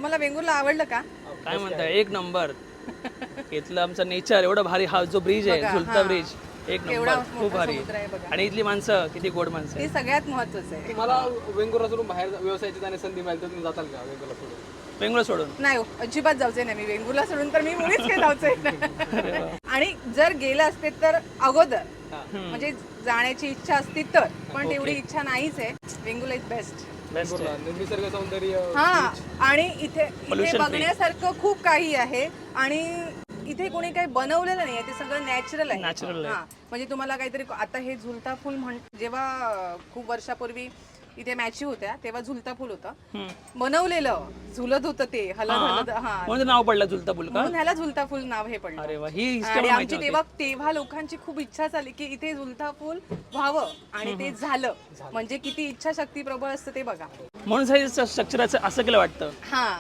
तुम्हाला वेंगुर्ला आवडलं का? काय म्हणताय, एक नंबर. इथलं आमचं नेचर एवढं भारी, हा जो ब्रिज आहे झुलता ब्रिज एक केवढा नंबर, खूप मोठा भारी. समुद्र आहे बघा. आणि इथली माणसं किती गोड माणसं ते आहेत. सगळ्यात महत्वाचं आहे. मला वेंगुर्ला सोडून बाहेर व्यवसायाची जाण्याची संधी मिळाली तर तुम्ही जाताल का वेंगुर्ला सोडून? बेंगलोर सोडून. नाही हो, अजिबात जायचंय नाही. मी वेंगुर्ला सोडून तर मी मुळीच काही जायचंय नाही. आणि जर गेलं असते तर अगोदर म्हणजे जाण्याची इच्छा असती तर, पण तेवढी इच्छा नाहीच आहे. Vengurla is best. Best Vengurla निसर्ग सौंदर्य हा, आणि इथे Pollution free. बघण्यासारखं खूप काही आहे. आणि इथे कोणी काही बनवलेलं नाहीये, ते सगळं नॅचरल आहे. Natural आहे. हा, म्हणजे तुम्हाला काहीतरी आता हे झुलता फुल जेव्हा खूप वर्षापूर्वी इथे मॅची होत्या तेव्हा झुलता फुल होतं बनवलेलं, झुलत होतं ते हलत हा, म्हणून नाव पडलं झुलता पूल का? म्हणून ह्याला झुलता फुल नाव हे पडलं. अरे वा, ही आणि हिस्ट्री आमची तेव्हा लोकांची खूप इच्छा झाली की इथे झुलता फुल व्हावं, आणि ते झालं. म्हणजे किती इच्छाशक्ती प्रबळ असतं ते बघा. म्हणून स्ट्रक्चर असं केलं वाटतं. हा,